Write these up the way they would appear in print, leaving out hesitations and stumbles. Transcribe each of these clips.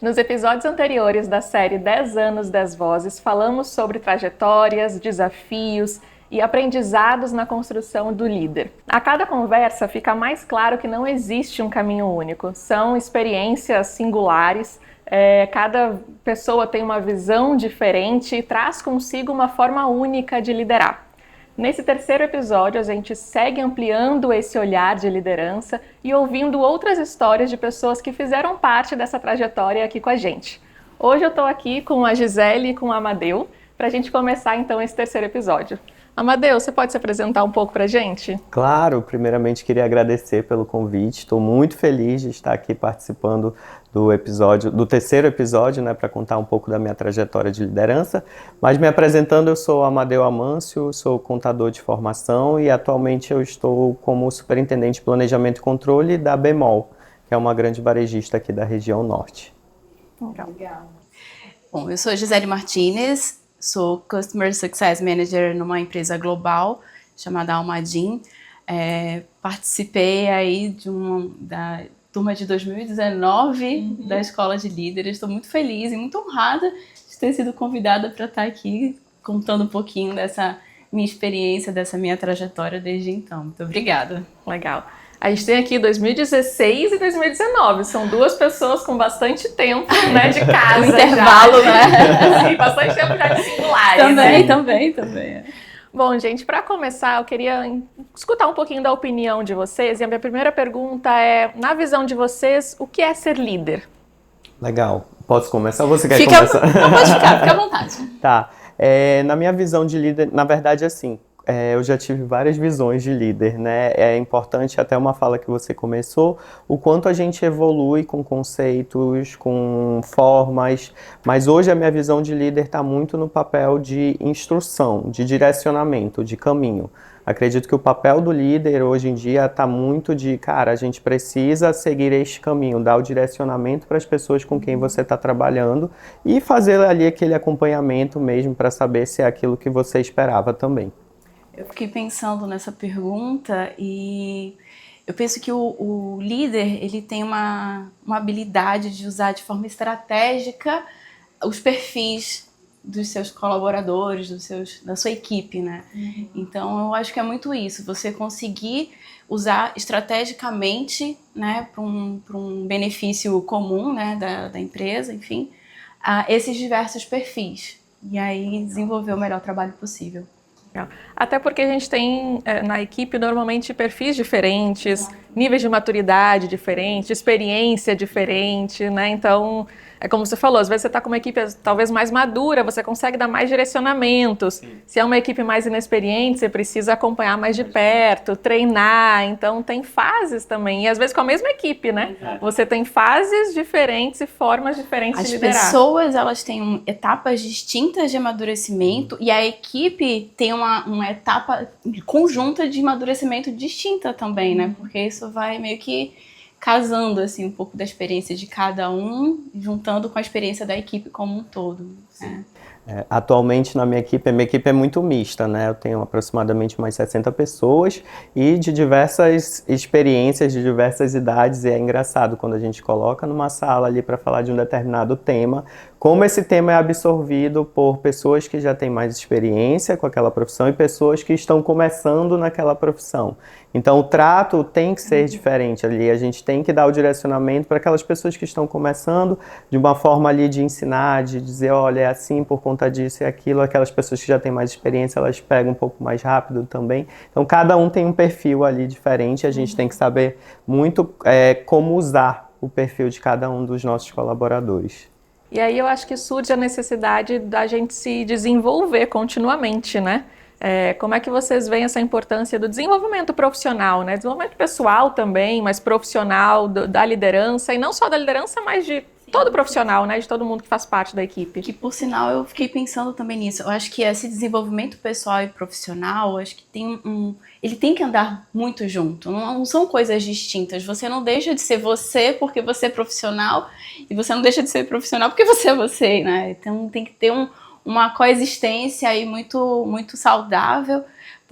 Nos episódios anteriores da série 10 anos, 10 vozes, falamos sobre trajetórias, desafios e aprendizados na construção do líder. A cada conversa fica mais claro que não existe um caminho único, são experiências singulares, cada pessoa tem uma visão diferente e traz consigo uma forma única de liderar. Nesse terceiro episódio, a gente segue ampliando esse olhar de liderança e ouvindo outras histórias de pessoas que fizeram parte dessa trajetória aqui com a gente. Hoje eu estou aqui com a Gisele e com o Amadeu para a gente começar então esse terceiro episódio. Amadeu, você pode se apresentar um pouco para a gente? Claro, primeiramente queria agradecer pelo convite, estou muito feliz de estar aqui participando do terceiro episódio, né, para contar um pouco da minha trajetória de liderança. Mas me apresentando, eu sou Amadeu Amâncio, sou contador de formação e atualmente eu estou como superintendente de planejamento e controle da Bemol, que é uma grande varejista aqui da região norte. Legal. Bom, eu sou Gisele Martinez, sou Customer Success Manager numa empresa global chamada Almadim. Participei aí da turma de 2019 da Escola de Líderes. Estou muito feliz e muito honrada de ter sido convidada para estar aqui contando um pouquinho dessa minha experiência, dessa minha trajetória desde então. Muito obrigada. Legal. A gente tem aqui 2016 e 2019, são duas pessoas com bastante tempo, né, de casa. Um intervalo, né? Sim, bastante tempo já de singulares. Também. Bom, gente, para começar, eu queria escutar um pouquinho da opinião de vocês. E a minha primeira pergunta é, na visão de vocês, o que é ser líder? Legal. Posso começar ou você quer começar? Não, pode ficar à vontade. Tá. Na minha visão de líder, na verdade, assim, eu já tive várias visões de líder, né? É importante, até uma fala que você começou, o quanto a gente evolui com conceitos, com formas, mas hoje a minha visão de líder está muito no papel de instrução, de direcionamento, de caminho. Acredito que o papel do líder hoje em dia está muito de, cara, a gente precisa seguir este caminho, dar o direcionamento para as pessoas com quem você está trabalhando e fazer ali aquele acompanhamento mesmo para saber se é aquilo que você esperava também. Eu fiquei pensando nessa pergunta e eu penso que o líder ele tem uma habilidade de usar de forma estratégica os perfis dos seus colaboradores, da sua equipe, né? Uhum. Então eu acho que é muito isso, você conseguir usar estrategicamente, né, para um benefício comum, né, da empresa, enfim, esses diversos perfis e aí desenvolver o melhor trabalho possível. Até porque a gente tem na equipe normalmente perfis diferentes, níveis de maturidade diferentes, experiência diferente, né? Então, é como você falou, às vezes você está com uma equipe talvez mais madura, você consegue dar mais direcionamentos. Sim. Se é uma equipe mais inexperiente, você precisa acompanhar mais de perto, treinar. Então, tem fases também. E às vezes com a mesma equipe, né? Você tem fases diferentes e formas diferentes de liderar. As pessoas, elas têm etapas distintas de amadurecimento e a equipe tem uma etapa conjunta de amadurecimento distinta também, né? Porque isso vai meio que casando assim um pouco da experiência de cada um, juntando com a experiência da equipe como um todo. Atualmente na minha equipe é muito mista, né? Eu tenho aproximadamente mais 60 pessoas e de diversas experiências, de diversas idades, e é engraçado quando a gente coloca numa sala ali para falar de um determinado tema, como esse tema é absorvido por pessoas que já têm mais experiência com aquela profissão e pessoas que estão começando naquela profissão. Então o trato tem que ser diferente ali, a gente tem que dar o direcionamento para aquelas pessoas que estão começando de uma forma ali de ensinar, de dizer, olha, é assim por conta disso e aquilo, aquelas pessoas que já têm mais experiência, elas pegam um pouco mais rápido também. Então cada um tem um perfil ali diferente, a gente tem que saber muito como usar o perfil de cada um dos nossos colaboradores. E aí eu acho que surge a necessidade da gente se desenvolver continuamente, né? Como é que vocês veem essa importância do desenvolvimento profissional, né? Desenvolvimento pessoal também, mas profissional, da liderança, e não só da liderança, mas de todo profissional, né? De todo mundo que faz parte da equipe. Que, por sinal, eu fiquei pensando também nisso. Eu acho que esse desenvolvimento pessoal e profissional, eu acho que ele tem que andar muito junto. Não são coisas distintas. Você não deixa de ser você porque você é profissional e você não deixa de ser profissional porque você é você, né? Então tem que ter uma coexistência aí muito, muito saudável,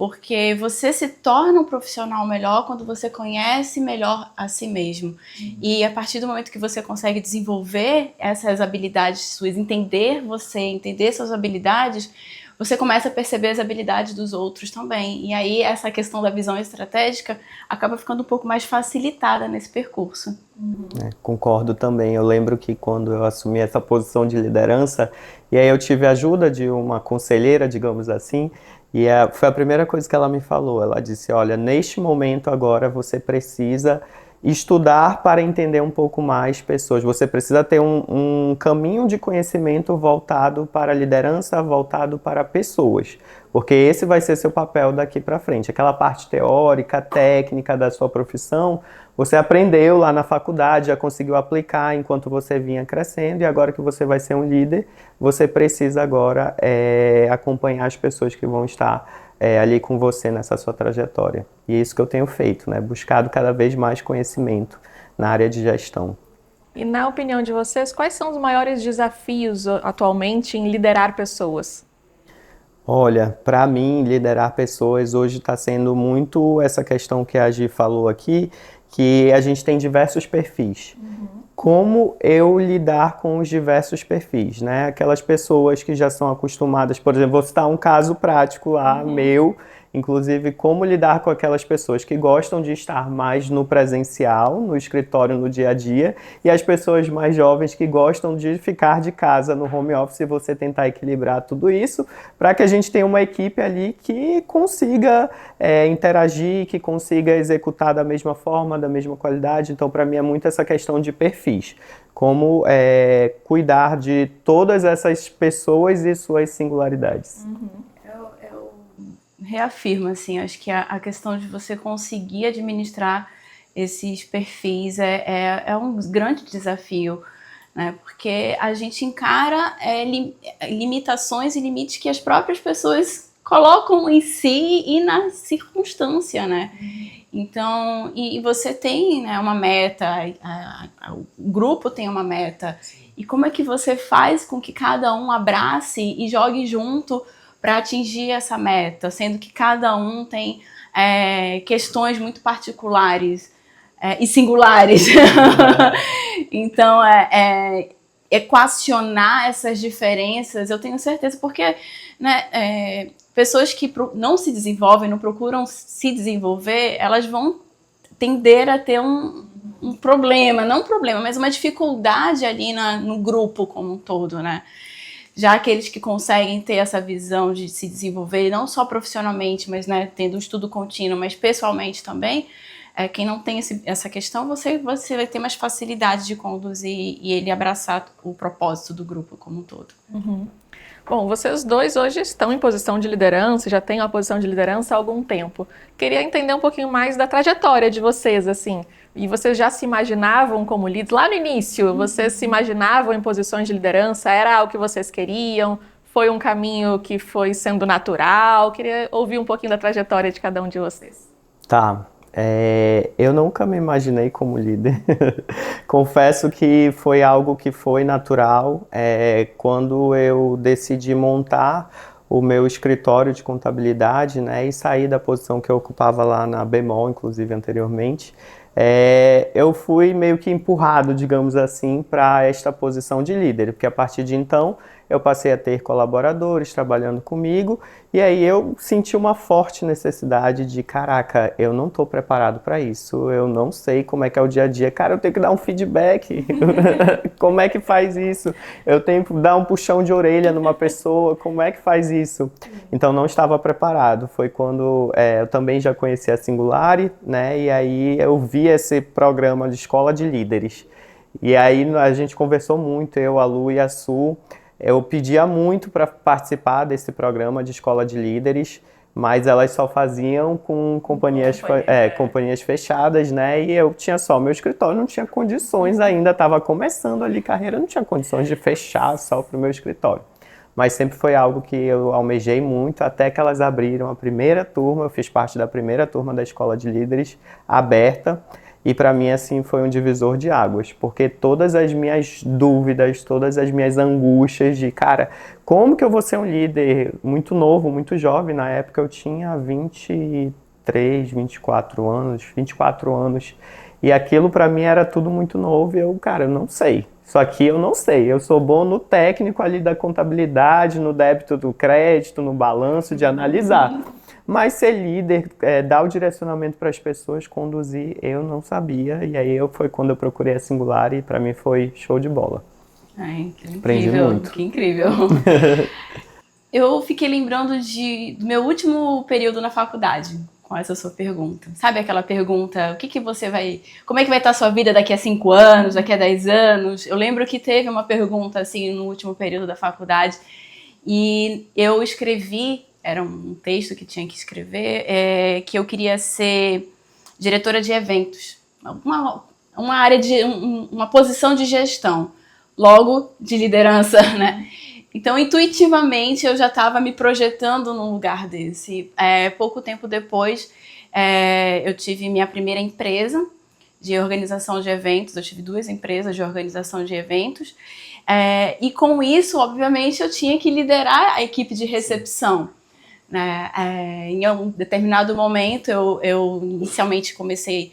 porque você se torna um profissional melhor quando você conhece melhor a si mesmo. E a partir do momento que você consegue desenvolver essas habilidades suas, entender você, entender suas habilidades, você começa a perceber as habilidades dos outros também. E aí essa questão da visão estratégica acaba ficando um pouco mais facilitada nesse percurso. Concordo também. Eu lembro que quando eu assumi essa posição de liderança, e aí eu tive a ajuda de uma conselheira, digamos assim, e foi a primeira coisa que ela me falou. Ela disse, olha, neste momento agora você precisa estudar para entender um pouco mais pessoas. Você precisa ter um caminho de conhecimento voltado para a liderança, voltado para pessoas. Porque esse vai ser seu papel daqui para frente. Aquela parte teórica, técnica da sua profissão, você aprendeu lá na faculdade, já conseguiu aplicar enquanto você vinha crescendo, e agora que você vai ser um líder, você precisa agora acompanhar as pessoas que vão estar ali com você nessa sua trajetória. E é isso que eu tenho feito, né? Buscado cada vez mais conhecimento na área de gestão. E na opinião de vocês, quais são os maiores desafios atualmente em liderar pessoas? Olha, para mim, liderar pessoas hoje está sendo muito essa questão que a Gi falou aqui, que a gente tem diversos perfis. Como eu lidar com os diversos perfis, né? Aquelas pessoas que já são acostumadas, por exemplo, vou citar um caso prático lá, meu, inclusive como lidar com aquelas pessoas que gostam de estar mais no presencial, no escritório, no dia a dia, e as pessoas mais jovens que gostam de ficar de casa no home office, e você tentar equilibrar tudo isso, para que a gente tenha uma equipe ali que consiga interagir, que consiga executar da mesma forma, da mesma qualidade. Então, para mim, é muito essa questão de perfis. Como cuidar de todas essas pessoas e suas singularidades. Eu reafirmo, assim, acho que a questão de você conseguir administrar esses perfis é um grande desafio, né? Porque a gente encara limitações e limites que as próprias pessoas colocam em si e na circunstância, né? Então, e você tem, né, uma meta, o grupo tem uma meta, e como é que você faz com que cada um abrace e jogue junto para atingir essa meta, sendo que cada um tem questões muito particulares e singulares. Então, equacionar essas diferenças, eu tenho certeza, porque, né, pessoas que não se desenvolvem, não procuram se desenvolver, elas vão tender a ter um problema, não um problema, mas uma dificuldade ali no grupo como um todo, né? Já aqueles que conseguem ter essa visão de se desenvolver, não só profissionalmente, mas, né, tendo um estudo contínuo, mas pessoalmente também, quem não tem essa questão, você vai ter mais facilidade de conduzir e ele abraçar o propósito do grupo como um todo. Bom, vocês dois hoje estão em posição de liderança, já têm uma posição de liderança há algum tempo. Queria entender um pouquinho mais da trajetória de vocês, assim. E vocês já se imaginavam como líderes? Lá no início, vocês se imaginavam em posições de liderança? Era algo que vocês queriam? Foi um caminho que foi sendo natural? Queria ouvir um pouquinho da trajetória de cada um de vocês. Tá. Eu nunca me imaginei como líder. Confesso que foi algo que foi natural. Quando eu decidi montar o meu escritório de contabilidade, né, e sair da posição que eu ocupava lá na Bemol, inclusive anteriormente, eu fui meio que empurrado, digamos assim, para esta posição de líder, porque a partir de então eu passei a ter colaboradores trabalhando comigo, e aí eu senti uma forte necessidade de, caraca, eu não estou preparado para isso, eu não sei como é que é o dia a dia, cara, eu tenho que dar um feedback, como é que faz isso? Eu tenho que dar um puxão de orelha numa pessoa, como é que faz isso? Então não estava preparado, foi quando eu também já conheci a Singularity, né, e aí eu vi esse programa de escola de líderes, e aí a gente conversou muito, eu, a Lu e a Su. Eu pedia muito para participar desse programa de escola de líderes, mas elas só faziam com companhias fechadas, né? E eu tinha só meu escritório, não tinha condições ainda, estava começando ali carreira, não tinha condições de fechar só para o meu escritório. Mas sempre foi algo que eu almejei muito, até que elas abriram a primeira turma, eu fiz parte da primeira turma da escola de líderes aberta. E para mim, assim, foi um divisor de águas, porque todas as minhas dúvidas, todas as minhas angústias de, cara, como que eu vou ser um líder muito novo, muito jovem? Na época eu tinha 23, 24 anos, e aquilo para mim era tudo muito novo e eu, cara, eu não sei. Isso aqui eu não sei. Eu sou bom no técnico ali da contabilidade, no débito do crédito, no balanço, de analisar. Mas ser líder, dar o direcionamento para as pessoas, conduzir, eu não sabia. E aí foi quando eu procurei a Singular e para mim foi show de bola. Ai, que Aprendi incrível, muito. que incrível. Eu fiquei lembrando do meu último período na faculdade, com essa sua pergunta. Sabe aquela pergunta, como é que vai estar a sua vida daqui a 5 anos, daqui a 10 anos? Eu lembro que teve uma pergunta assim no último período da faculdade e eu escrevi, era um texto que tinha que escrever, que eu queria ser diretora de eventos, uma área uma posição de gestão, logo de liderança, né? Então, intuitivamente, eu já estava me projetando num lugar desse. Pouco tempo depois, eu tive minha primeira empresa de organização de eventos. Eu tive 2 empresas de organização de eventos. E com isso, obviamente, eu tinha que liderar a equipe de recepção. Né? Em um determinado momento, eu inicialmente comecei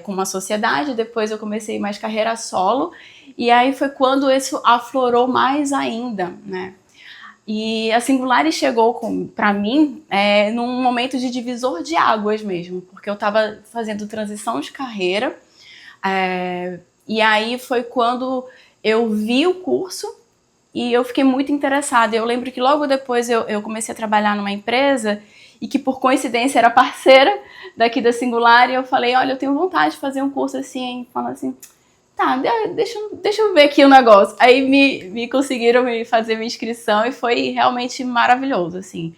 com uma sociedade, depois eu comecei mais carreira solo. E aí foi quando isso aflorou mais ainda, né? E a Singular chegou para mim num momento de divisor de águas mesmo, porque eu estava fazendo transição de carreira, e aí foi quando eu vi o curso e eu fiquei muito interessada. Eu lembro que logo depois eu comecei a trabalhar numa empresa e que por coincidência era parceira daqui da Singular, e eu falei, olha, eu tenho vontade de fazer um curso assim, falando assim, tá, deixa eu ver aqui o negócio. Aí me conseguiram me fazer minha inscrição e foi realmente maravilhoso, assim.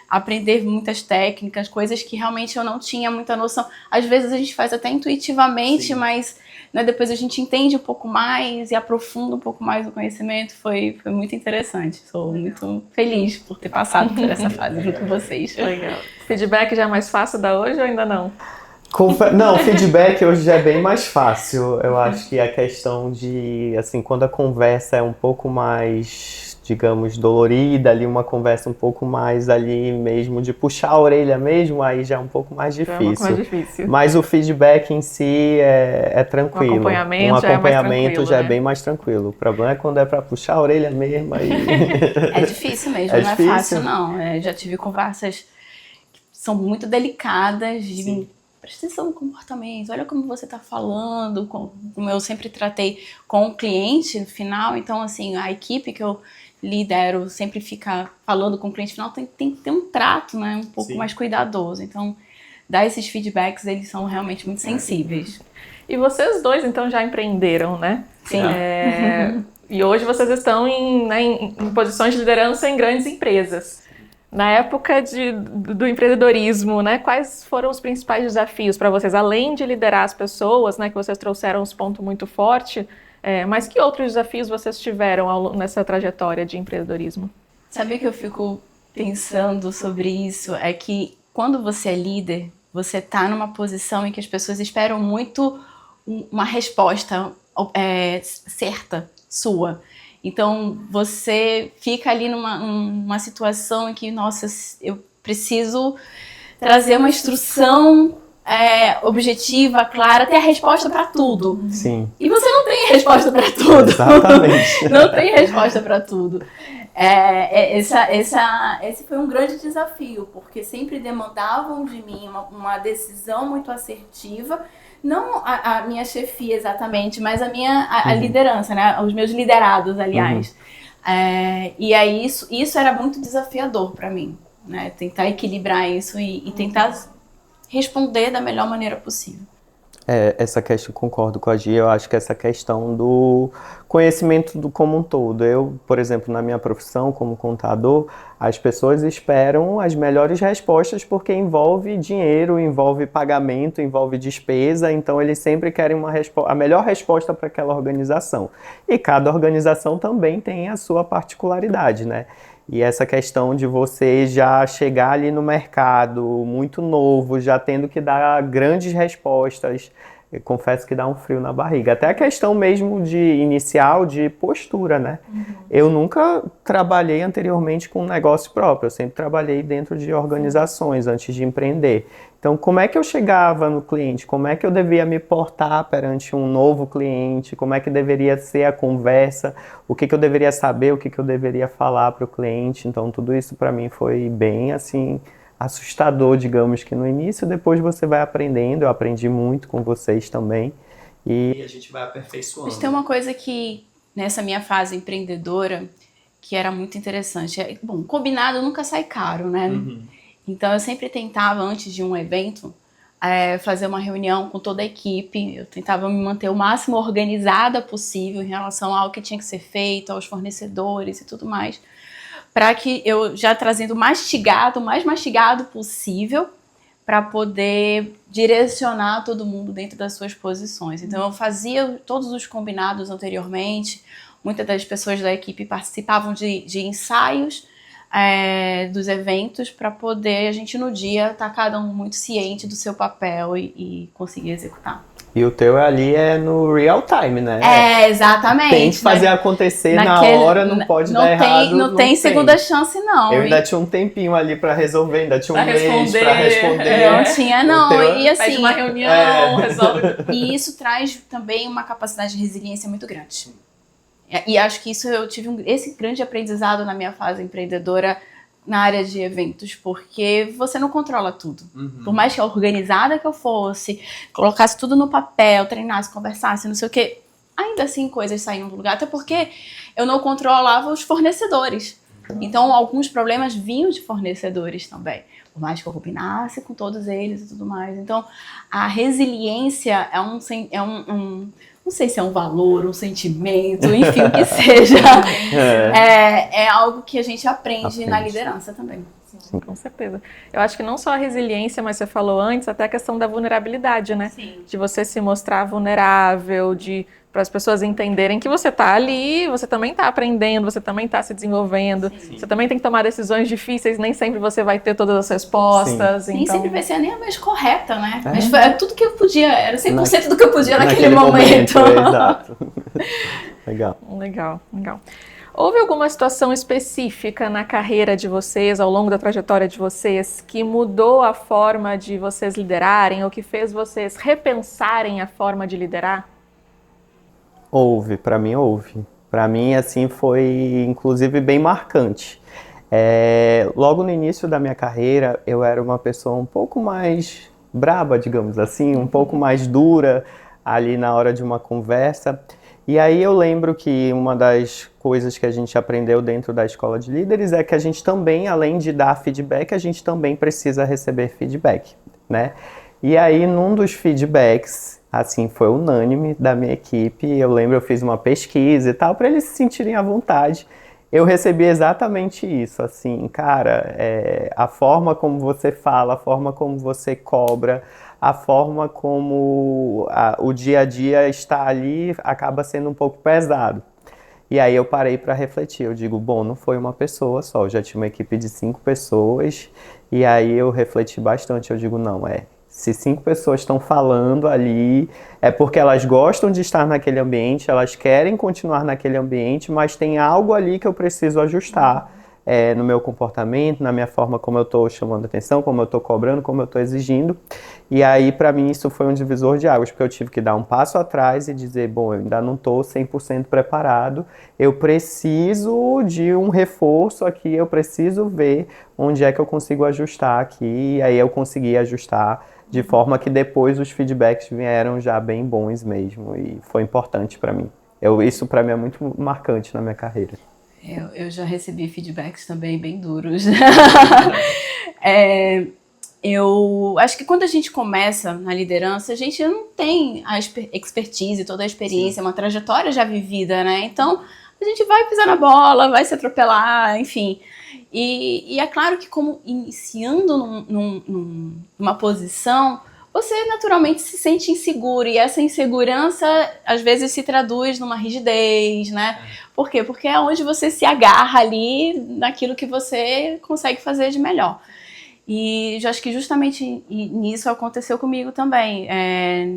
Aprender muitas técnicas, coisas que realmente eu não tinha muita noção. Às vezes a gente faz até intuitivamente, mas né, depois a gente entende um pouco mais e aprofunda um pouco mais o conhecimento. Foi muito interessante. Sou muito feliz por ter passado por essa fase junto com vocês. Legal. Feedback já é mais fácil da hoje ou ainda não? Não, feedback hoje já é bem mais fácil. Eu acho que a questão de, assim, quando a conversa é um pouco mais, digamos, dolorida, ali uma conversa um pouco mais ali mesmo, de puxar a orelha mesmo, aí já é um pouco mais difícil. É um pouco mais difícil. Mas o feedback em si é tranquilo. Um acompanhamento já é bem mais tranquilo. O problema é quando é para puxar a orelha mesmo. Aí... É difícil mesmo, não difícil. É fácil não. Já tive conversas que são muito delicadas, presta atenção no comportamento, olha como você está falando, como eu sempre tratei com o cliente no final. Então, assim, a equipe que eu lidero sempre fica falando com o cliente final, tem que ter um trato, né, um pouco mais cuidadoso. Então, dar esses feedbacks, eles são realmente muito sensíveis. E vocês dois, então, já empreenderam, né? Sim. E hoje vocês estão em posições de liderança em grandes empresas. Na época do empreendedorismo, né, quais foram os principais desafios para vocês? Além de liderar as pessoas, né, que vocês trouxeram uns pontos muito fortes, mas que outros desafios vocês tiveram nessa trajetória de empreendedorismo? Sabe o que eu fico pensando sobre isso? É que quando você é líder, você está numa posição em que as pessoas esperam muito uma resposta certa, sua. Então, você fica ali numa situação em que, nossa, eu preciso trazer uma instrução objetiva, clara, ter a resposta para tudo. Sim. E você não tem resposta para tudo. Exatamente. Não tem resposta para tudo. Esse foi um grande desafio, porque sempre demandavam de mim uma decisão muito assertiva. Não a minha chefia exatamente, mas a liderança, né? Os meus liderados, aliás. E aí isso era muito desafiador para mim, né? Tentar equilibrar isso e tentar responder da melhor maneira possível. Essa questão, concordo com a Gia, eu acho que essa questão do conhecimento como um todo. Eu, por exemplo, na minha profissão como contador, as pessoas esperam as melhores respostas porque envolve dinheiro, envolve pagamento, envolve despesa, então eles sempre querem a melhor resposta para aquela organização. E cada organização também tem a sua particularidade, né? E essa questão de você já chegar ali no mercado muito novo, já tendo que dar grandes respostas, eu confesso que dá um frio na barriga. Até a questão mesmo inicial de postura, né? Eu nunca trabalhei anteriormente com um negócio próprio, eu sempre trabalhei dentro de organizações antes de empreender. Então, como é que eu chegava no cliente? Como é que eu devia me portar perante um novo cliente? Como é que deveria ser a conversa? O que eu deveria saber? O que eu deveria falar para o cliente? Então, tudo isso para mim foi bem, assim, assustador, digamos que no início. Depois você vai aprendendo. Eu aprendi muito com vocês também. E a gente vai aperfeiçoando. Mas tem uma coisa que, nessa minha fase empreendedora, que era muito interessante. Bom, combinado nunca sai caro, né? Então, eu sempre tentava, antes de um evento, fazer uma reunião com toda a equipe. Eu tentava me manter o máximo organizada possível em relação ao que tinha que ser feito, aos fornecedores e tudo mais, para que eu já trazendo o mais mastigado possível, para poder direcionar todo mundo dentro das suas posições. Então, eu fazia todos os combinados anteriormente. Muitas das pessoas da equipe participavam de ensaios dos eventos, para poder a gente no dia estar cada um muito ciente do seu papel e conseguir executar. E o teu ali é no real time, né? Exatamente. Tem que fazer acontecer na hora, não pode dar errado. Não tem segunda chance, não. Eu ainda tinha um tempinho ali pra resolver, ainda tinha um mês pra responder. Não tinha, não. E assim, faz uma reunião, resolve. E isso traz também uma capacidade de resiliência muito grande. E acho que isso eu tive esse grande aprendizado na minha fase empreendedora na área de eventos, porque você não controla tudo. Por mais que organizada que eu fosse, colocasse tudo no papel, treinasse, conversasse, não sei o quê, ainda assim coisas saíam do lugar, até porque eu não controlava os fornecedores. Então, alguns problemas vinham de fornecedores também, por mais que eu combinasse com todos eles e tudo mais. Então, a resiliência não sei se é um valor, um sentimento, enfim, o que seja. É algo que a gente aprende na liderança também. Sim, com certeza. Eu acho que não só a resiliência, mas você falou antes, até a questão da vulnerabilidade, né? Sim. De você se mostrar vulnerável, para as pessoas entenderem que você está ali, você também está aprendendo, você também está se desenvolvendo, você também tem que tomar decisões difíceis, nem sempre você vai ter todas as respostas. Nem então... sempre vai ser nem a mais correta, né? Mas foi tudo que eu podia, era 100% do que eu podia naquele momento. Exato. Legal. Legal. Houve alguma situação específica na carreira de vocês, ao longo da trajetória de vocês, que mudou a forma de vocês liderarem ou que fez vocês repensarem a forma de liderar? Para mim houve. Para mim, assim, foi inclusive bem marcante. Logo no início da minha carreira, eu era uma pessoa um pouco mais braba, digamos assim, um pouco mais dura ali na hora de uma conversa. E aí eu lembro que uma das coisas que a gente aprendeu dentro da escola de líderes é que a gente também, além de dar feedback, a gente também precisa receber feedback, né? E aí, num dos feedbacks, assim, foi unânime da minha equipe, eu lembro, eu fiz uma pesquisa e tal, para eles se sentirem à vontade. Eu recebi exatamente isso, assim, cara, a forma como você fala, a forma como você cobra, a forma como o dia a dia está ali acaba sendo um pouco pesado. E aí eu parei para refletir, eu digo, bom, não foi uma pessoa só, eu já tinha uma equipe de 5 pessoas, e aí eu refleti bastante, eu digo, não, se 5 pessoas estão falando ali, é porque elas gostam de estar naquele ambiente, elas querem continuar naquele ambiente, mas tem algo ali que eu preciso ajustar no meu comportamento, na minha forma como eu estou chamando atenção, como eu estou cobrando, como eu estou exigindo. E aí, para mim, isso foi um divisor de águas, porque eu tive que dar um passo atrás e dizer, bom, eu ainda não estou 100% preparado, eu preciso de um reforço aqui, eu preciso ver onde é que eu consigo ajustar aqui, e aí eu consegui ajustar de forma que depois os feedbacks vieram já bem bons mesmo, e foi importante para mim. Isso para mim é muito marcante na minha carreira. Eu já recebi feedbacks também bem duros. Eu acho que quando a gente começa na liderança, a gente não tem a expertise, toda a experiência, uma trajetória já vivida, né? Então, a gente vai pisar na bola, vai se atropelar, enfim. E é claro que como iniciando numa posição, você naturalmente se sente inseguro, e essa insegurança às vezes se traduz numa rigidez, né? Por quê? Porque é onde você se agarra ali naquilo que você consegue fazer de melhor. E eu acho que justamente nisso aconteceu comigo também.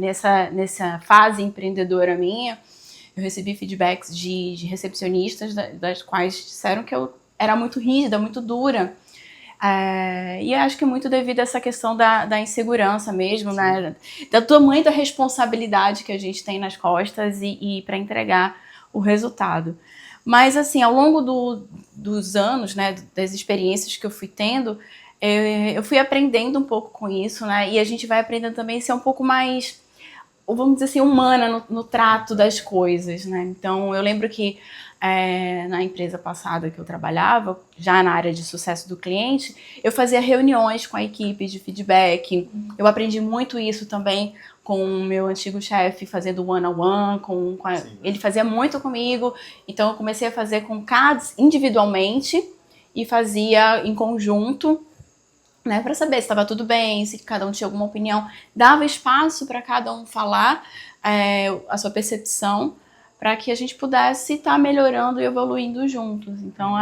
Nessa fase empreendedora minha, eu recebi feedbacks de recepcionistas das quais disseram que eu era muito rígida, muito dura. E acho que é muito devido a essa questão da insegurança mesmo, né? Do tamanho da responsabilidade que a gente tem nas costas e para entregar o resultado. Mas, assim, ao longo dos anos, né, das experiências que eu fui tendo, eu fui aprendendo um pouco com isso, né? E a gente vai aprendendo também a ser um pouco mais, vamos dizer assim, humana no trato das coisas, né? Então, eu lembro que na empresa passada que eu trabalhava, já na área de sucesso do cliente, eu fazia reuniões com a equipe de feedback. Eu aprendi muito isso também com o meu antigo chefe, fazendo one-on-one, ele fazia muito comigo, então eu comecei a fazer com cada individualmente e fazia em conjunto, né, para saber se estava tudo bem, se cada um tinha alguma opinião, dava espaço para cada um falar a sua percepção, para que a gente pudesse estar melhorando e evoluindo juntos. Então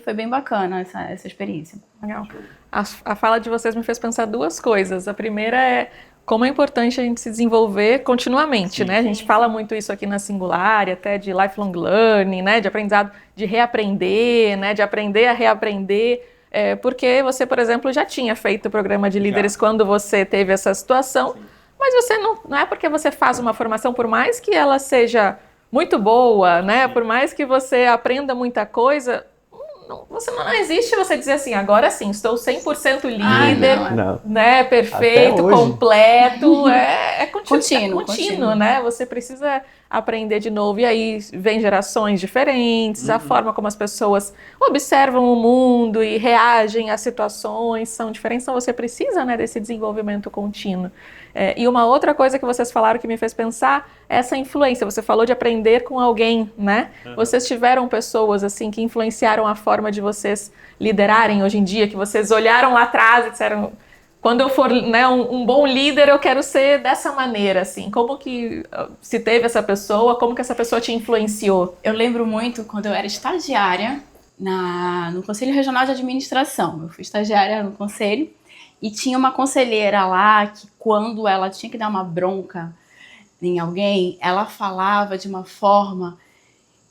foi bem bacana essa experiência. Legal. A fala de vocês me fez pensar duas coisas. A primeira é como é importante a gente se desenvolver continuamente, né? A gente fala muito isso aqui na Singular, até de lifelong learning, né? De aprendizado, de reaprender, né? De aprender a reaprender. Porque você, por exemplo, já tinha feito o programa de líderes quando você teve essa situação, mas você não é porque você faz uma formação, por mais que ela seja muito boa, né? Por mais que você aprenda muita coisa, não existe você dizer assim, agora sim, estou 100% líder, né? Perfeito, completo. É contínuo, né? Você precisa aprender de novo. E aí vem gerações diferentes, a forma como as pessoas observam o mundo e reagem às situações são diferentes, então você precisa, né, desse desenvolvimento contínuo. E uma outra coisa que vocês falaram que me fez pensar é essa influência. Você falou de aprender com alguém, né? Vocês tiveram pessoas assim que influenciaram a forma de vocês liderarem hoje em dia, que vocês olharam lá atrás e disseram, quando eu for, né, um bom líder, eu quero ser dessa maneira, assim. Como que se teve essa pessoa, como que essa pessoa te influenciou? Eu lembro muito quando eu era estagiária no Conselho Regional de Administração. Eu fui estagiária no conselho e tinha uma conselheira lá que, quando ela tinha que dar uma bronca em alguém, ela falava de uma forma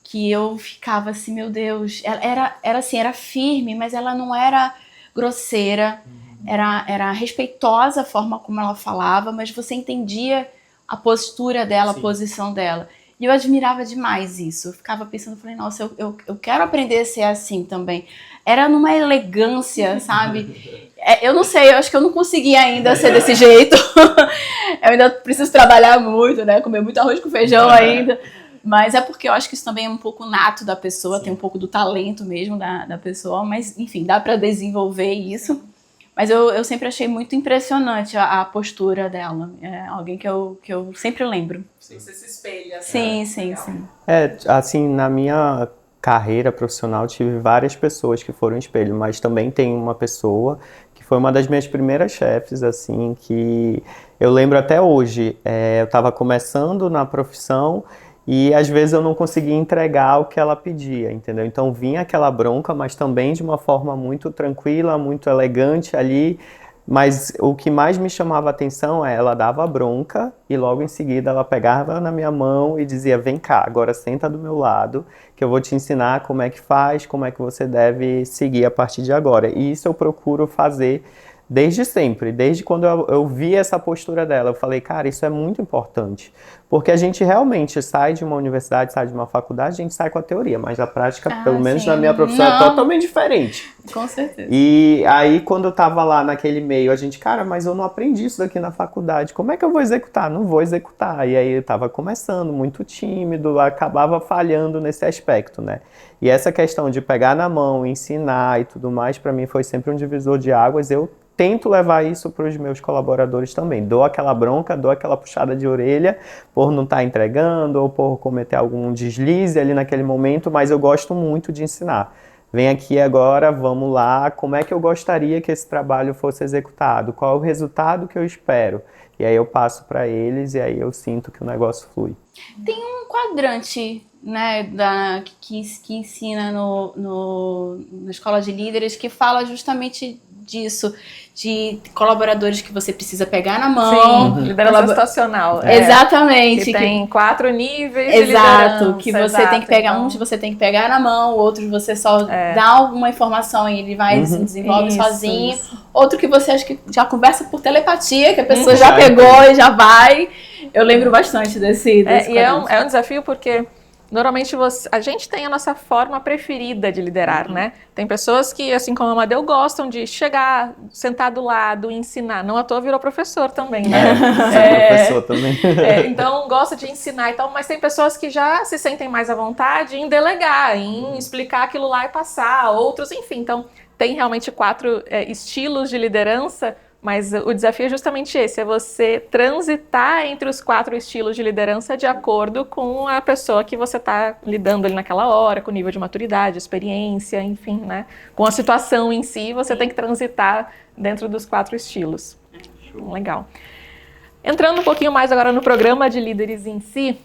que eu ficava assim, meu Deus, ela era firme, mas ela não era grosseira, era respeitosa a forma como ela falava, mas você entendia a postura dela, a posição dela. E eu admirava demais isso. Eu ficava pensando, falei, nossa, eu quero aprender a ser assim também. Era numa elegância, sabe? Eu não sei, eu acho que eu não consegui ainda ser desse jeito. Eu ainda preciso trabalhar muito, né? Comer muito arroz com feijão ainda. Mas é porque eu acho que isso também é um pouco nato da pessoa, tem um pouco do talento mesmo da pessoa. Mas, enfim, dá para desenvolver isso. Mas eu sempre achei muito impressionante a postura dela. É alguém que eu sempre lembro. Sim, você se espelha. Sim. Assim, na minha carreira profissional tive várias pessoas que foram espelho, mas também tem uma pessoa que foi uma das minhas primeiras chefes, assim, que eu lembro até hoje. Eu estava começando na profissão e às vezes eu não conseguia entregar o que ela pedia, entendeu? Então vinha aquela bronca, mas também de uma forma muito tranquila, muito elegante ali. Mas o que mais me chamava a atenção é ela dava bronca e logo em seguida ela pegava na minha mão e dizia, vem cá, agora senta do meu lado que eu vou te ensinar como é que faz, como é que você deve seguir a partir de agora. E isso eu procuro fazer desde sempre, desde quando eu vi essa postura dela. Eu falei, cara, isso é muito importante, porque a gente realmente sai de uma universidade, sai de uma faculdade, a gente sai com a teoria, mas a prática, pelo menos na minha profissão, é totalmente diferente. Com certeza. E aí, quando eu tava lá naquele meio, a gente, cara, mas eu não aprendi isso daqui na faculdade, como é que eu vou executar? Não vou executar. E aí eu tava começando, muito tímido, acabava falhando nesse aspecto, né? E essa questão de pegar na mão, ensinar e tudo mais, pra mim foi sempre um divisor de águas. Eu tento levar isso para os meus colaboradores também. Dou aquela bronca, dou aquela puxada de orelha por não estar entregando ou por cometer algum deslize ali naquele momento, mas eu gosto muito de ensinar. Vem aqui agora, vamos lá, como é que eu gostaria que esse trabalho fosse executado? Qual é o resultado que eu espero? E aí eu passo para eles e aí eu sinto que o negócio flui. Tem um quadrante, né, que ensina na escola de líderes que fala justamente disso, de colaboradores que você precisa pegar na mão. Sim, liderança situacional. Exatamente. Que tem 4 níveis de Exato, liderança. que você tem que pegar uns, você tem que pegar na mão, outros você só dá alguma informação e ele vai se desenvolve sozinho. Outro que você acha que já conversa por telepatia, que a pessoa já pegou e já vai. Eu lembro bastante desse e é um desafio porque normalmente a gente tem a nossa forma preferida de liderar, né? Tem pessoas que, assim como a Amadeu, gostam de chegar, sentar do lado, ensinar. Não à toa virou professor também, né? Professor também. Então, gosta de ensinar e tal, mas tem pessoas que já se sentem mais à vontade em delegar, em explicar aquilo lá e passar, outros, enfim. Então, tem realmente 4 estilos de liderança, mas o desafio é justamente esse, é você transitar entre os 4 estilos de liderança de acordo com a pessoa que você está lidando ali naquela hora, com o nível de maturidade, experiência, enfim, né? Com a situação em si, você tem que transitar dentro dos 4 estilos. Legal. Entrando um pouquinho mais agora no programa de líderes em si,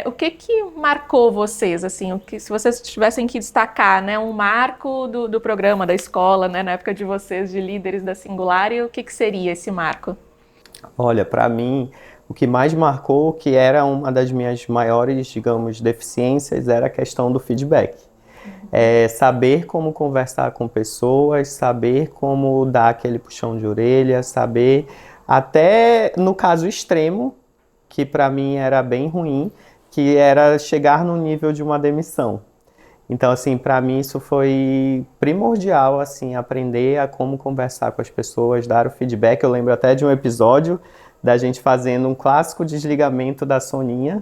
o que marcou vocês, assim, se vocês tivessem que destacar, né, um marco do programa, da escola, né, na época de vocês, de líderes da Singularity, o que seria esse marco? Olha, para mim, o que mais marcou, que era uma das minhas maiores, digamos, deficiências, era a questão do feedback. Saber como conversar com pessoas, saber como dar aquele puxão de orelha, saber... Até no caso extremo, que para mim era bem ruim, que era chegar no nível de uma demissão. Então, assim, para mim isso foi primordial, assim, aprender a como conversar com as pessoas, dar o feedback. Eu lembro até de um episódio da gente fazendo um clássico desligamento da Soninha,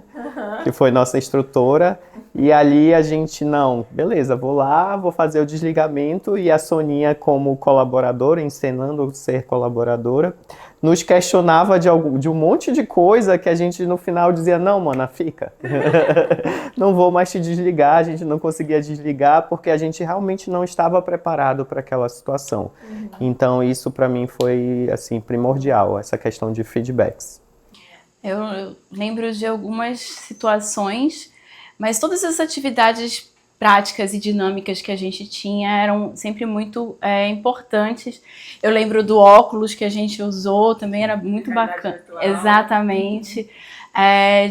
que foi nossa instrutora, e ali a gente, não, beleza, vou lá, vou fazer o desligamento, e a Soninha como colaboradora, encenando ser colaboradora, nos questionava de um monte de coisa que a gente no final dizia, não, mana, fica. Não vou mais te desligar, a gente não conseguia desligar porque a gente realmente não estava preparado para aquela situação. Então isso para mim foi assim primordial, essa questão de feedbacks. Eu lembro de algumas situações, mas todas as atividades práticas e dinâmicas que a gente tinha eram sempre muito importantes. Eu lembro do óculos que a gente usou, também era muito bacana. Exatamente.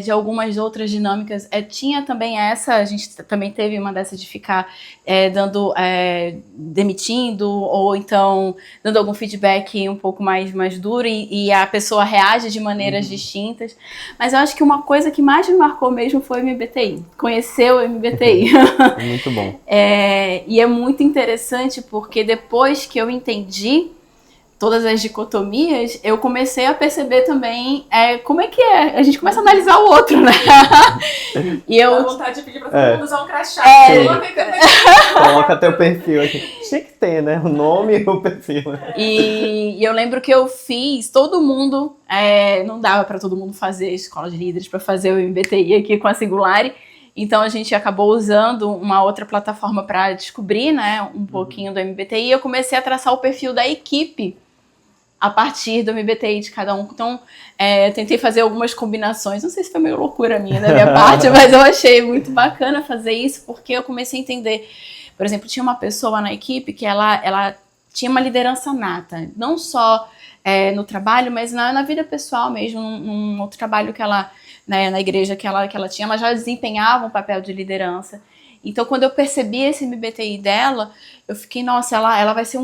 De algumas outras dinâmicas. Tinha também a gente também teve uma dessas de ficar demitindo, ou então dando algum feedback um pouco mais duro e a pessoa reage de maneiras distintas. Mas eu acho que uma coisa que mais me marcou mesmo foi o MBTI. Conhecer o MBTI. Muito bom. E é muito interessante porque depois que eu entendi todas as dicotomias, eu comecei a perceber também como é que é. A gente começa a analisar o outro, né? E eu... Dá vontade de pedir pra todo mundo usar um crachá. Coloca teu perfil aqui. Tinha que ter, né? O nome e o perfil. E eu lembro que eu fiz, todo mundo... não dava para todo mundo fazer escola de líderes para fazer o MBTI aqui com a Singularity. Então a gente acabou usando uma outra plataforma para descobrir, né, um pouquinho do MBTI. E eu comecei a traçar o perfil da equipe a partir do MBTI de cada um. Então, eu tentei fazer algumas combinações. Não sei se foi meio loucura minha da minha parte, mas eu achei muito bacana fazer isso, porque eu comecei a entender. Por exemplo, tinha uma pessoa na equipe que ela tinha uma liderança nata. Não só no trabalho, mas na vida pessoal mesmo, num outro trabalho que ela... Né, na igreja que ela tinha, ela já desempenhava um papel de liderança. Então, quando eu percebi esse MBTI dela, eu fiquei, nossa, ela vai ser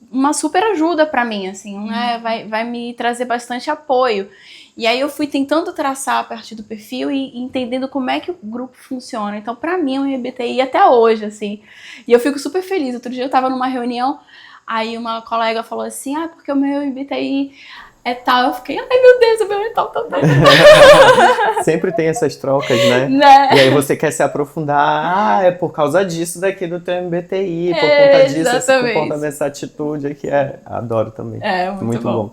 uma super ajuda para mim, assim, né? Vai me trazer bastante apoio. E aí eu fui tentando traçar a partir do perfil e entendendo como é que o grupo funciona. Então, para mim, é um MBTI até hoje, assim. E eu fico super feliz. Outro dia eu tava numa reunião, aí uma colega falou assim, porque o meu MBTI tal. Eu fiquei, ai meu Deus, o meu é tal. Sempre tem essas trocas, né? E aí você quer se aprofundar, é por causa disso daqui do teu MBTI, por conta disso, por conta dessa atitude aqui. Adoro também. Muito bom.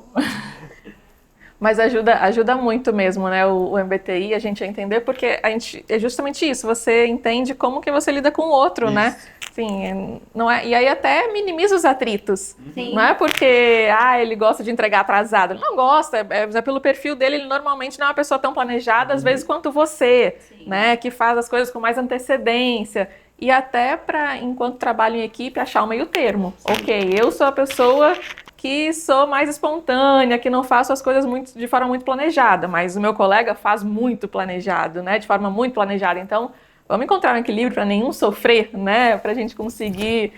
Mas ajuda muito mesmo, né, o MBTI, a gente a entender, porque é justamente isso, você entende como que você lida com o outro, isso. Né? Sim, não é, e aí até minimiza os atritos. Sim. Não é porque ele gosta de entregar atrasado. Ele não gosta, é pelo perfil dele, ele normalmente não é uma pessoa tão planejada, às vezes, quanto você, né? Que faz as coisas com mais antecedência. e até para, enquanto trabalho em equipe, achar um meio termo. Ok, eu sou a pessoa que sou mais espontânea, que não faço as coisas de forma muito planejada, mas o meu colega faz muito planejado, né? De forma muito planejada. Então, vamos encontrar um equilíbrio para nenhum sofrer, né? Para a gente conseguir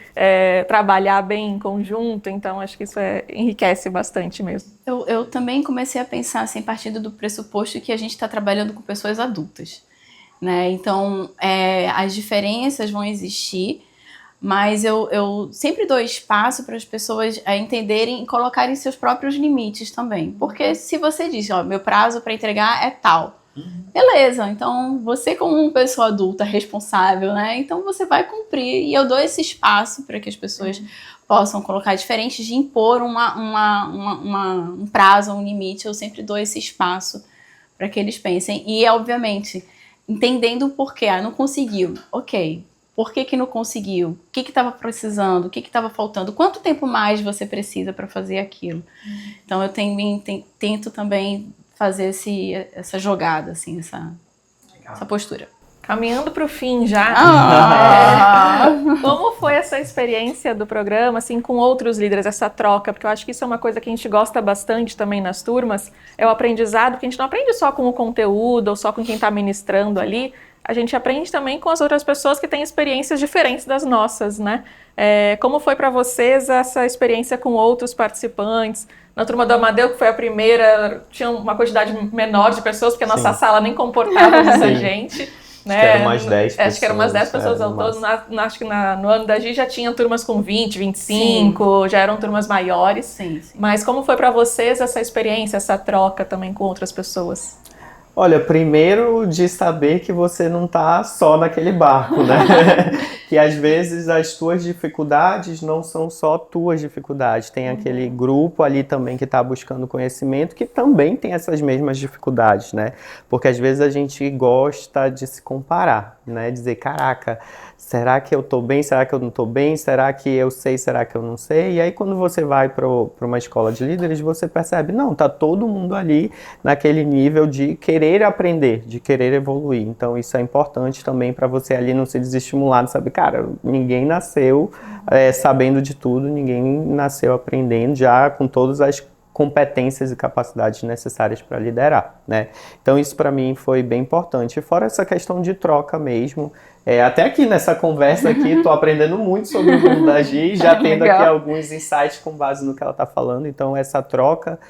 trabalhar bem em conjunto. Então, acho que isso enriquece bastante mesmo. Eu também comecei a pensar, assim, partindo do pressuposto que a gente está trabalhando com pessoas adultas, né? Então, as diferenças vão existir, mas eu sempre dou espaço para as pessoas entenderem e colocarem seus próprios limites também. Porque se você diz, ó, meu prazo para entregar é tal, beleza, então você como uma pessoa adulta responsável, né? Então você vai cumprir, e eu dou esse espaço para que as pessoas possam colocar diferente de impor um prazo, um limite. Eu sempre dou esse espaço para que eles pensem. E, obviamente, entendendo o porquê. Não conseguiu. Ok. Por que não conseguiu? O que estava precisando? O que estava faltando? Quanto tempo mais você precisa para fazer aquilo? Então, eu tento também fazer essa jogada, assim, essa postura. Caminhando para o fim já, como foi essa experiência do programa, assim, com outros líderes, essa troca? Porque eu acho que isso é uma coisa que a gente gosta bastante também nas turmas, é o aprendizado, porque a gente não aprende só com o conteúdo ou só com quem está ministrando ali, a gente aprende também com as outras pessoas que têm experiências diferentes das nossas, né? Como foi para vocês essa experiência com outros participantes? Na turma do Amadeu, que foi a primeira, tinha uma quantidade menor de pessoas, porque a nossa sala nem comportava muita gente. Acho que eram umas 10 pessoas. Acho que eram umas 10 pessoas ao todo. Acho que no ano da Gi já tinha turmas com 20, 25, sim, já eram turmas maiores. Sim, sim. Mas como foi para vocês essa experiência, essa troca também com outras pessoas? Olha, primeiro de saber que você não tá só naquele barco, né? Que às vezes as tuas dificuldades não são só tuas dificuldades. Tem aquele grupo ali também que tá buscando conhecimento que também tem essas mesmas dificuldades, né? Porque às vezes a gente gosta de se comparar, né? Dizer, caraca, será que eu tô bem? Será que eu não tô bem? Será que eu sei? Será que eu não sei? E aí quando você vai para uma escola de líderes, você percebe, não, tá todo mundo ali naquele nível de querer aprender, de querer evoluir. Então isso é importante também para você ali não ser desestimulado, sabe? Cara, ninguém nasceu sabendo de tudo, ninguém nasceu aprendendo já com todas as competências e capacidades necessárias para liderar, né? Então isso para mim foi bem importante. E fora essa questão de troca mesmo, até aqui nessa conversa aqui, tô aprendendo muito sobre o mundo da Gi, já tendo aqui alguns insights com base no que ela tá falando. Então essa troca,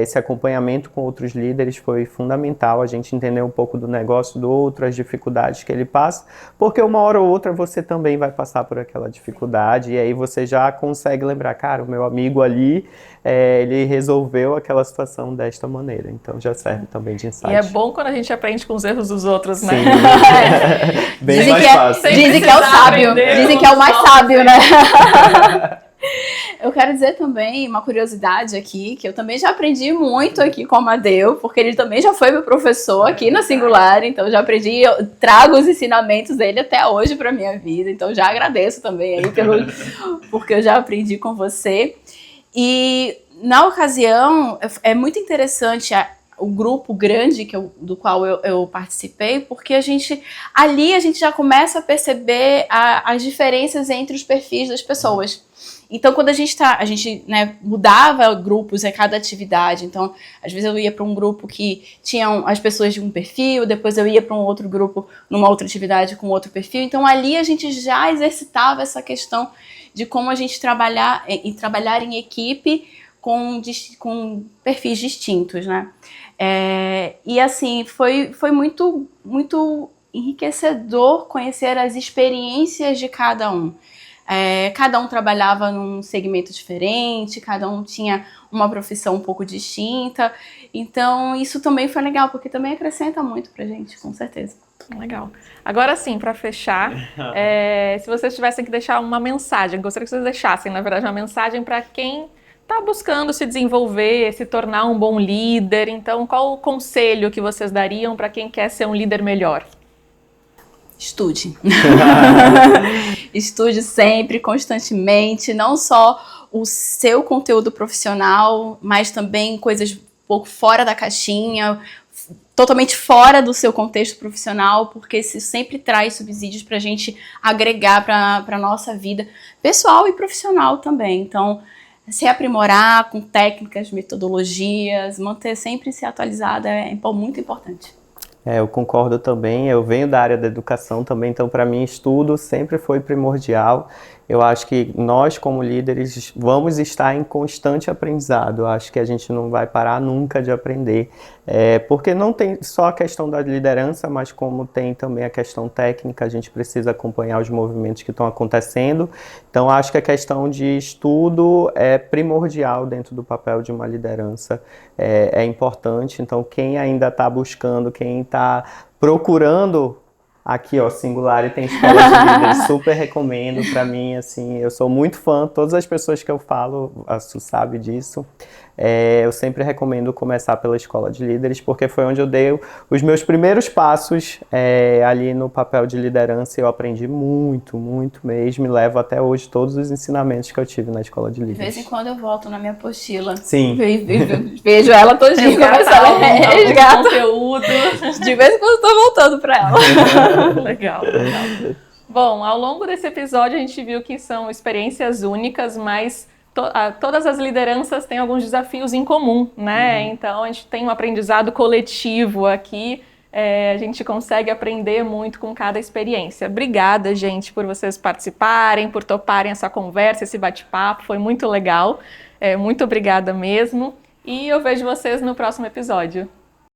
esse acompanhamento com outros líderes foi fundamental, a gente entender um pouco do negócio do outro, as dificuldades que ele passa, porque uma hora ou outra você também vai passar por aquela dificuldade, e aí você já consegue lembrar, cara, o meu amigo ali, ele resolveu aquela situação desta maneira, então já serve também de insight. E é bom quando a gente aprende com os erros dos outros, né? Bem dizem mais fácil. Dizem que é o sábio, dizem que é o mais sábio, né? Eu quero dizer também uma curiosidade aqui, que eu também já aprendi muito aqui com o Amadeu, porque ele também já foi meu professor aqui na Singular, então eu já aprendi, eu trago os ensinamentos dele até hoje para minha vida, então já agradeço também aí porque eu já aprendi com você. E na ocasião é muito interessante o grupo grande do qual eu participei, porque ali a gente já começa a perceber as diferenças entre os perfis das pessoas. Então, quando a gente mudava grupos a cada atividade, então, às vezes eu ia para um grupo que tinham as pessoas de um perfil, depois eu ia para um outro grupo numa outra atividade com outro perfil, então ali a gente já exercitava essa questão de como a gente trabalhar em equipe com perfis distintos, né? E assim, foi muito, muito enriquecedor conhecer as experiências de cada um. Cada um trabalhava num segmento diferente, cada um tinha uma profissão um pouco distinta. Então, isso também foi legal, porque também acrescenta muito pra gente, com certeza. Legal. Agora sim, para fechar, se vocês tivessem que deixar uma mensagem, gostaria que vocês deixassem, na verdade, uma mensagem para quem está buscando se desenvolver, se tornar um bom líder. Então, qual o conselho que vocês dariam para quem quer ser um líder melhor? Estude. Estude sempre, constantemente, não só o seu conteúdo profissional, mas também coisas um pouco fora da caixinha. totalmente fora do seu contexto profissional, porque isso sempre traz subsídios para a gente agregar para a nossa vida pessoal e profissional também. Então, se aprimorar com técnicas, metodologias, manter sempre se atualizada é muito importante. Eu concordo também, eu venho da área da educação também, então para mim estudo sempre foi primordial. Eu acho que nós como líderes vamos estar em constante aprendizado, eu acho que a gente não vai parar nunca de aprender, porque não tem só a questão da liderança, mas como tem também a questão técnica, a gente precisa acompanhar os movimentos que estão acontecendo, então acho que a questão de estudo é primordial dentro do papel de uma liderança, é importante, então quem ainda está buscando, quem está procurando, aqui ó, Singular e tem escola de líderes, super recomendo, para mim, assim, eu sou muito fã, todas as pessoas que eu falo, a Su sabe disso, eu sempre recomendo começar pela escola de líderes, porque foi onde eu dei os meus primeiros passos ali no papel de liderança, e eu aprendi muito, muito mesmo, e levo até hoje todos os ensinamentos que eu tive na escola de líderes. De vez em quando eu volto na minha apostila. Sim. Vejo ela todinha, começar a resgatar conteúdo. De vez em quando eu tô voltando para ela. Legal, legal. Bom, ao longo desse episódio a gente viu que são experiências únicas, mas todas as lideranças têm alguns desafios em comum, né? Então a gente tem um aprendizado coletivo aqui, a gente consegue aprender muito com cada experiência. Obrigada, gente, por vocês participarem, por toparem essa conversa, esse bate-papo, foi muito legal. Muito obrigada mesmo. E eu vejo vocês no próximo episódio.